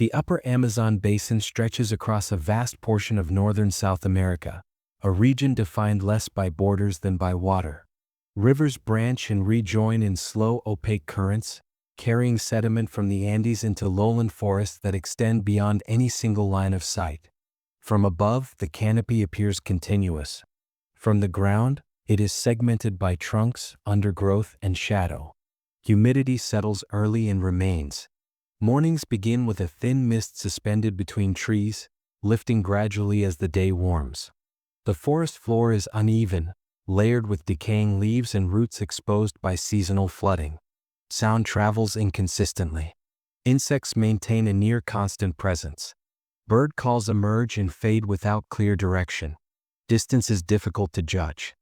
The upper Amazon basin stretches across a vast portion of northern South America, a region defined less by borders than by water. Rivers branch and rejoin in slow, opaque currents, carrying sediment from the Andes into lowland forests that extend beyond any single line of sight. From above, the canopy appears continuous. From the ground, it is segmented by trunks, undergrowth, and shadow. Humidity settles early and remains. Mornings begin with a thin mist suspended between trees, lifting gradually as the day warms. The forest floor is uneven, layered with decaying leaves and roots exposed by seasonal flooding. Sound travels inconsistently. Insects maintain a near constant presence. Bird calls emerge and fade without clear direction. Distance is difficult to judge.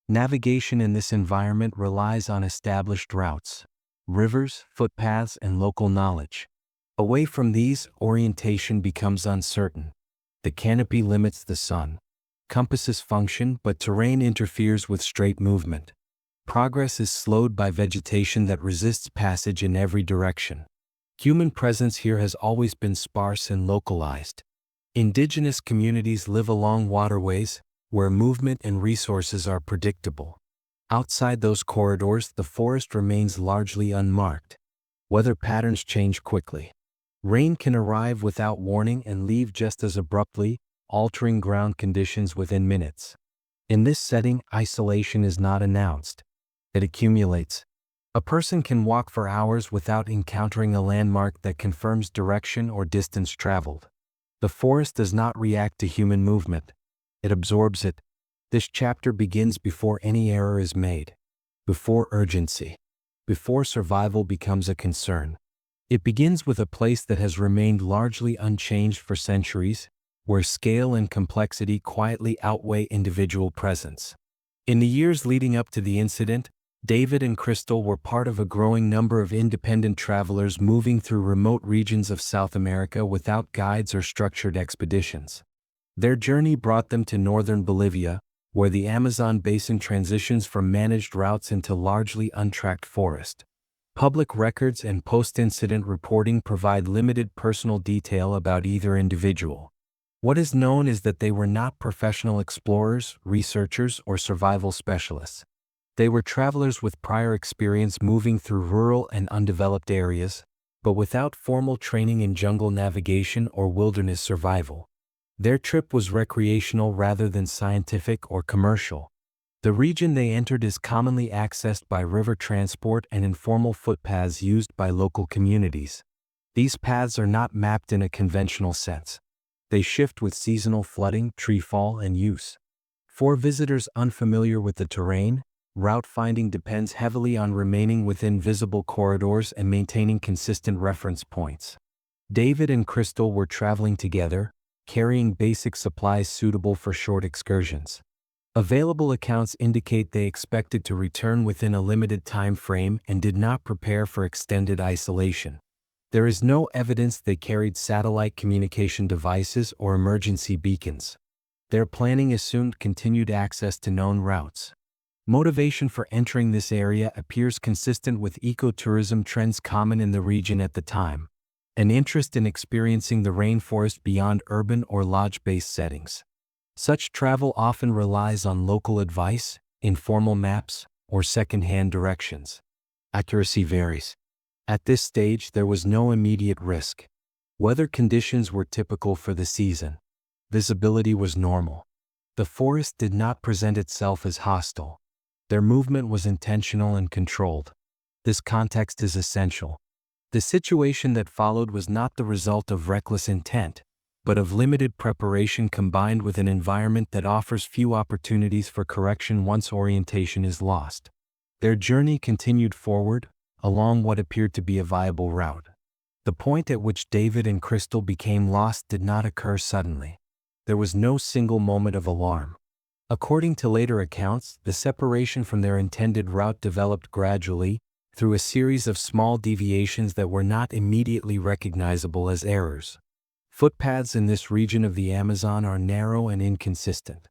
Navigation in this environment relies on established routes, rivers, footpaths, and local knowledge. Away from these, orientation becomes uncertain. The canopy limits the sun. Compasses function, but terrain interferes with straight movement. Progress is slowed by vegetation that resists passage in every direction. Human presence here has always been sparse and localized. Indigenous communities live along waterways, where movement and resources are predictable. Outside those corridors, the forest remains largely unmarked. Weather patterns change quickly. Rain can arrive without warning and leave just as abruptly, altering ground conditions within minutes. In this setting, isolation is not announced. It accumulates. A person can walk for hours without encountering a landmark that confirms direction or distance traveled. The forest does not react to human movement. It absorbs it. This chapter begins before any error is made, before urgency, before survival becomes a concern. It begins with a place that has remained largely unchanged for centuries, where scale and complexity quietly outweigh individual presence. In the years leading up to the incident, David and Crystal were part of a growing number of independent travelers moving through remote regions of South America without guides or structured expeditions. Their journey brought them to northern Bolivia, where the Amazon basin transitions from managed routes into largely untracked forest. Public records and post-incident reporting provide limited personal detail about either individual. What is known is that they were not professional explorers, researchers, or survival specialists. They were travelers with prior experience moving through rural and undeveloped areas, but without formal training in jungle navigation or wilderness survival. Their trip was recreational rather than scientific or commercial. The region they entered is commonly accessed by river transport and informal footpaths used by local communities. These paths are not mapped in a conventional sense. They shift with seasonal flooding, treefall, and use. For visitors unfamiliar with the terrain, route finding depends heavily on remaining within visible corridors and maintaining consistent reference points. David and Crystal were traveling together, carrying basic supplies suitable for short excursions. Available accounts indicate they expected to return within a limited time frame and did not prepare for extended isolation. There is no evidence they carried satellite communication devices or emergency beacons. Their planning assumed continued access to known routes. Motivation for entering this area appears consistent with ecotourism trends common in the region at the time, an interest in experiencing the rainforest beyond urban or lodge-based settings. Such travel often relies on local advice, informal maps, or second-hand directions. Accuracy varies. At this stage, there was no immediate risk. Weather conditions were typical for the season. Visibility was normal. The forest did not present itself as hostile. Their movement was intentional and controlled. This context is essential. The situation that followed was not the result of reckless intent, but of limited preparation combined with an environment that offers few opportunities for correction once orientation is lost. Their journey continued forward, along what appeared to be a viable route. The point at which David and Crystal became lost did not occur suddenly. There was no single moment of alarm. According to later accounts, the separation from their intended route developed gradually, through a series of small deviations that were not immediately recognizable as errors. Footpaths in this region of the Amazon are narrow and inconsistent.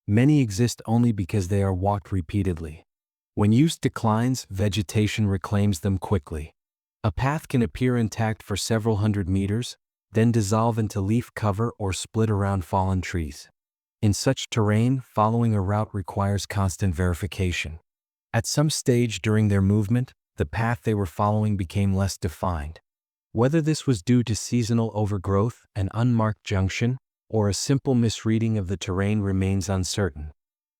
Many exist only because they are walked repeatedly. When use declines, vegetation reclaims them quickly. A path can appear intact for several hundred meters, then dissolve into leaf cover or split around fallen trees. In such terrain, following a route requires constant verification. At some stage during their movement, the path they were following became less defined. Whether this was due to seasonal overgrowth, an unmarked junction, or a simple misreading of the terrain remains uncertain.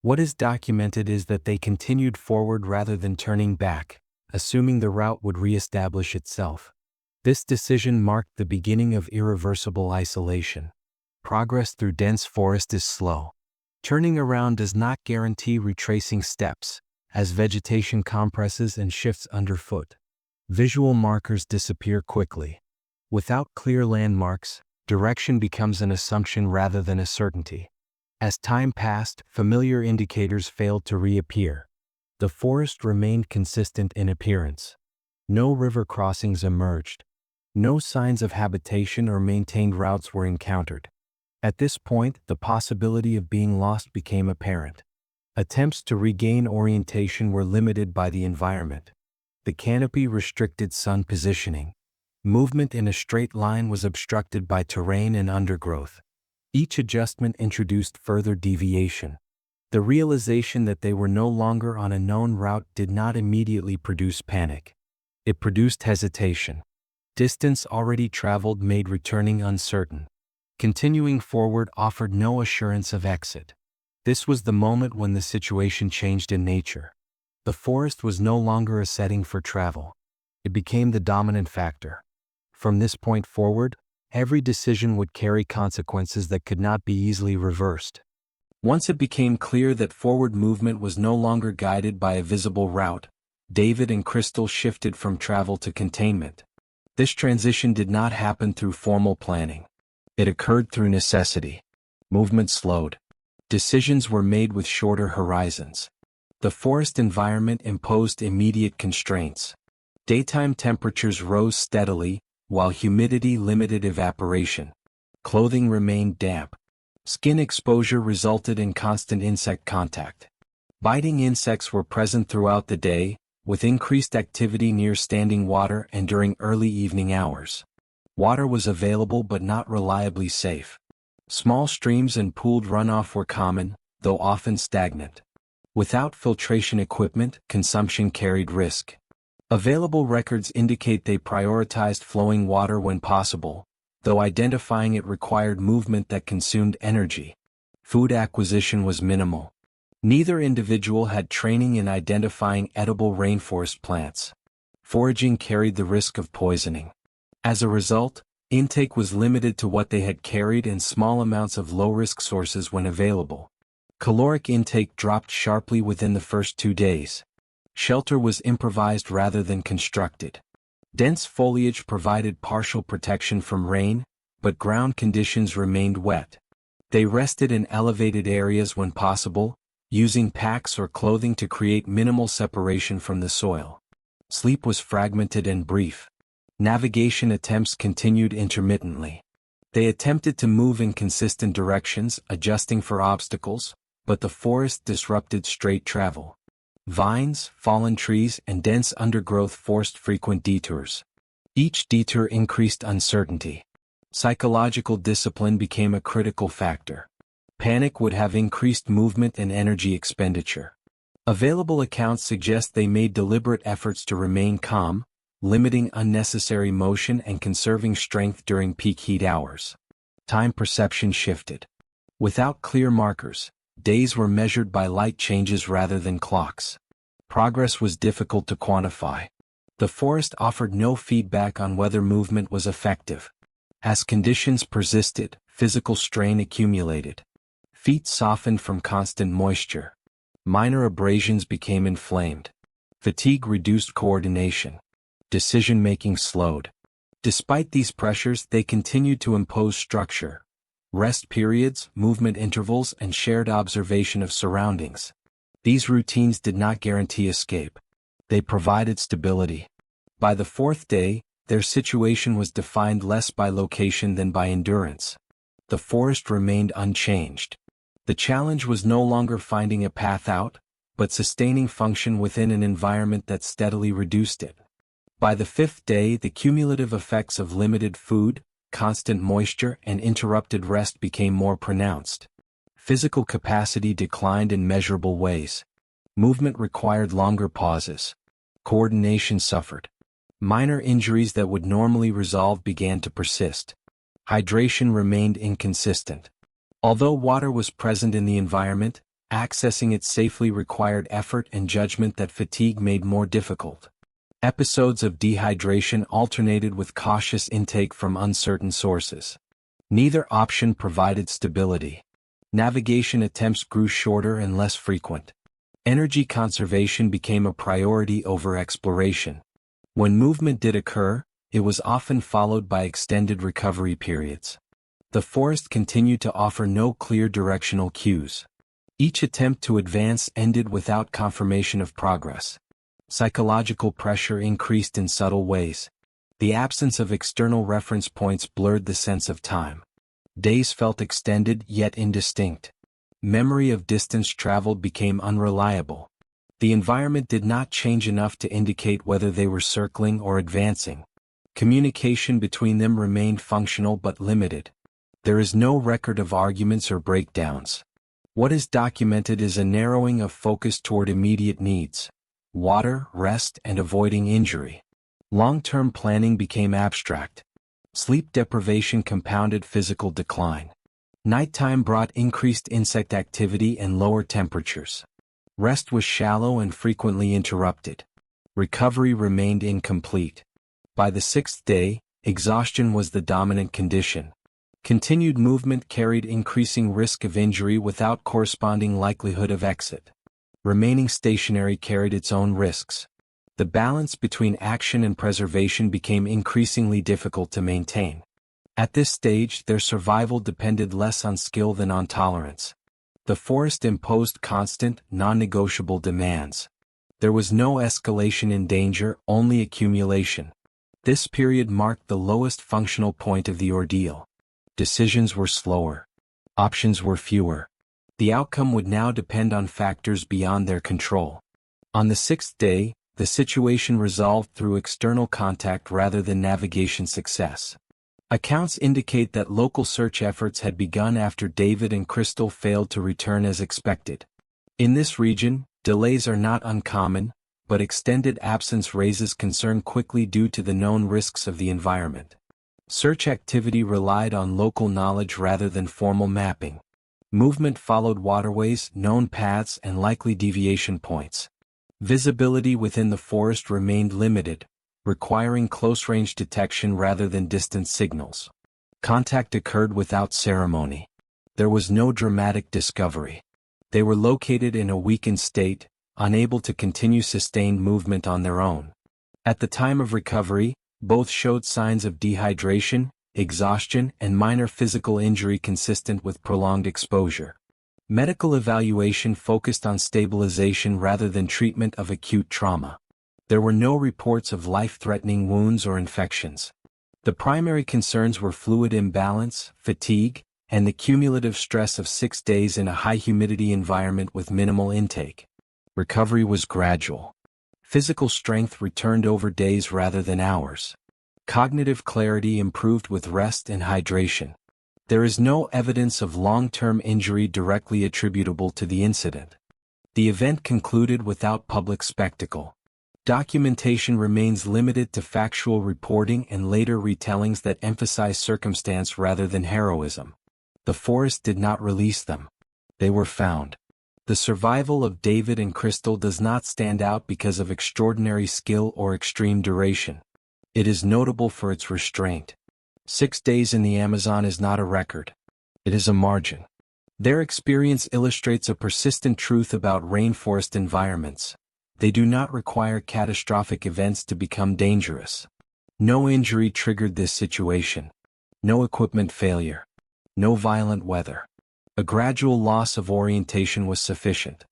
What is documented is that they continued forward rather than turning back, assuming the route would reestablish itself. This decision marked the beginning of irreversible isolation. Progress through dense forest is slow. Turning around does not guarantee retracing steps, as vegetation compresses and shifts underfoot. Visual markers disappear quickly. Without clear landmarks, direction becomes an assumption rather than a certainty. As time passed, familiar indicators failed to reappear. The forest remained consistent in appearance. No river crossings emerged. No signs of habitation or maintained routes were encountered. At this point, the possibility of being lost became apparent. Attempts to regain orientation were limited by the environment. The canopy restricted sun positioning. Movement in a straight line was obstructed by terrain and undergrowth. Each adjustment introduced further deviation. The realization that they were no longer on a known route did not immediately produce panic. It produced hesitation. Distance already traveled made returning uncertain. Continuing forward offered no assurance of exit. This was the moment when the situation changed in nature. The forest was no longer a setting for travel. It became the dominant factor. From this point forward, every decision would carry consequences that could not be easily reversed. Once it became clear that forward movement was no longer guided by a visible route, David and Crystal shifted from travel to containment. This transition did not happen through formal planning. It occurred through necessity. Movement slowed. Decisions were made with shorter horizons. The forest environment imposed immediate constraints. Daytime temperatures rose steadily, while humidity limited evaporation. Clothing remained damp. Skin exposure resulted in constant insect contact. Biting insects were present throughout the day, with increased activity near standing water and during early evening hours. Water was available but not reliably safe. Small streams and pooled runoff were common, though often stagnant. Without filtration equipment, consumption carried risk. Available records indicate they prioritized flowing water when possible, though identifying it required movement that consumed energy. Food acquisition was minimal. Neither individual had training in identifying edible rainforest plants. Foraging carried the risk of poisoning. As a result, intake was limited to what they had carried and small amounts of low-risk sources when available. Caloric intake dropped sharply within the first 2 days. Shelter was improvised rather than constructed. Dense foliage provided partial protection from rain, but ground conditions remained wet. They rested in elevated areas when possible, using packs or clothing to create minimal separation from the soil. Sleep was fragmented and brief. Navigation attempts continued intermittently. They attempted to move in consistent directions, adjusting for obstacles, but the forest disrupted straight travel. Vines, fallen trees, and dense undergrowth forced frequent detours. Each detour increased uncertainty. Psychological discipline became a critical factor. Panic would have increased movement and energy expenditure. Available accounts suggest they made deliberate efforts to remain calm, limiting unnecessary motion and conserving strength during peak heat hours. Time perception shifted. Without clear markers, days were measured by light changes rather than clocks. Progress was difficult to quantify. The forest offered no feedback on whether movement was effective. As conditions persisted, physical strain accumulated. Feet softened from constant moisture. Minor abrasions became inflamed. Fatigue reduced coordination. Decision-making slowed. Despite these pressures, they continued to impose structure. Rest periods, movement intervals, and shared observation of surroundings. These routines did not guarantee escape. They provided stability. By the 4th day, their situation was defined less by location than by endurance. The forest remained unchanged. The challenge was no longer finding a path out, but sustaining function within an environment that steadily reduced it. By the 5th day, the cumulative effects of limited food, constant moisture and interrupted rest became more pronounced. Physical capacity declined in measurable ways. Movement required longer pauses. Coordination suffered. Minor injuries that would normally resolve began to persist. Hydration remained inconsistent. Although water was present in the environment, accessing it safely required effort and judgment that fatigue made more difficult. Episodes of dehydration alternated with cautious intake from uncertain sources. Neither option provided stability. Navigation attempts grew shorter and less frequent. Energy conservation became a priority over exploration. When movement did occur, it was often followed by extended recovery periods. The forest continued to offer no clear directional cues. Each attempt to advance ended without confirmation of progress. Psychological pressure increased in subtle ways. The absence of external reference points blurred the sense of time. Days felt extended yet indistinct. Memory of distance traveled became unreliable. The environment did not change enough to indicate whether they were circling or advancing. Communication between them remained functional but limited. There is no record of arguments or breakdowns. What is documented is a narrowing of focus toward immediate needs: water, rest, and avoiding injury. Long-term planning became abstract. Sleep deprivation compounded physical decline. Nighttime brought increased insect activity and lower temperatures. Rest was shallow and frequently interrupted. Recovery remained incomplete. By the sixth day, exhaustion was the dominant condition. Continued movement carried increasing risk of injury without corresponding likelihood of exit. Remaining stationary carried its own risks. The balance between action and preservation became increasingly difficult to maintain. At this stage, their survival depended less on skill than on tolerance. The forest imposed constant, non-negotiable demands. There was no escalation in danger, only accumulation. This period marked the lowest functional point of the ordeal. Decisions were slower. Options were fewer. The outcome would now depend on factors beyond their control. On the sixth day, the situation resolved through external contact rather than navigation success. Accounts indicate that local search efforts had begun after David and Crystal failed to return as expected. In this region, delays are not uncommon, but extended absence raises concern quickly due to the known risks of the environment. Search activity relied on local knowledge rather than formal mapping. Movement followed waterways, known paths, and likely deviation points. Visibility within the forest remained limited, requiring close-range detection rather than distant signals. Contact occurred without ceremony. There was no dramatic discovery. They were located in a weakened state, unable to continue sustained movement on their own. At the time of recovery, both showed signs of dehydration, exhaustion, and minor physical injury consistent with prolonged exposure. Medical evaluation focused on stabilization rather than treatment of acute trauma. There were no reports of life-threatening wounds or infections. The primary concerns were fluid imbalance, fatigue, and the cumulative stress of 6 days in a high-humidity environment with minimal intake. Recovery was gradual. Physical strength returned over days rather than hours. Cognitive clarity improved with rest and hydration. There is no evidence of long-term injury directly attributable to the incident. The event concluded without public spectacle. Documentation remains limited to factual reporting and later retellings that emphasize circumstance rather than heroism. The forest did not release them. They were found. The survival of David and Crystal does not stand out because of extraordinary skill or extreme duration. It is notable for its restraint. 6 days in the Amazon is not a record. It is a margin. Their experience illustrates a persistent truth about rainforest environments. They do not require catastrophic events to become dangerous. No injury triggered this situation. No equipment failure. No violent weather. A gradual loss of orientation was sufficient.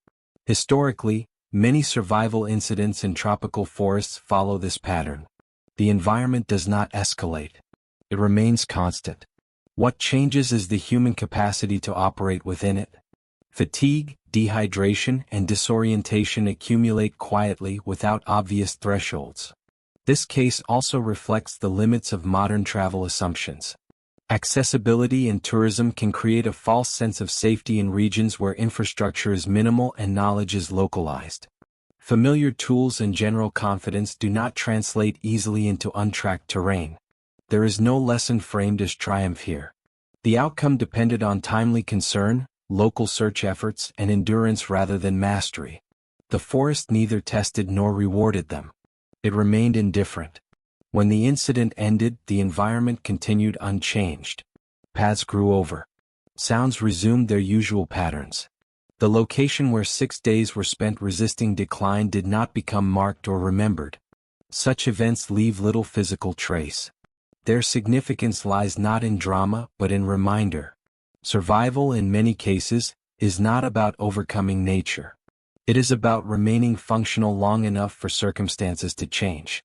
Historically, many survival incidents in tropical forests follow this pattern. The environment does not escalate. It remains constant. What changes is the human capacity to operate within it. Fatigue, dehydration, and disorientation accumulate quietly without obvious thresholds. This case also reflects the limits of modern travel assumptions. Accessibility and tourism can create a false sense of safety in regions where infrastructure is minimal and knowledge is localized. Familiar tools and general confidence do not translate easily into untracked terrain. There is no lesson framed as triumph here. The outcome depended on timely concern, local search efforts, and endurance rather than mastery. The forest neither tested nor rewarded them. It remained indifferent. When the incident ended, the environment continued unchanged. Paths grew over. Sounds resumed their usual patterns. The location where 6 days were spent resisting decline did not become marked or remembered. Such events leave little physical trace. Their significance lies not in drama but in reminder. Survival, in many cases, is not about overcoming nature. It is about remaining functional long enough for circumstances to change.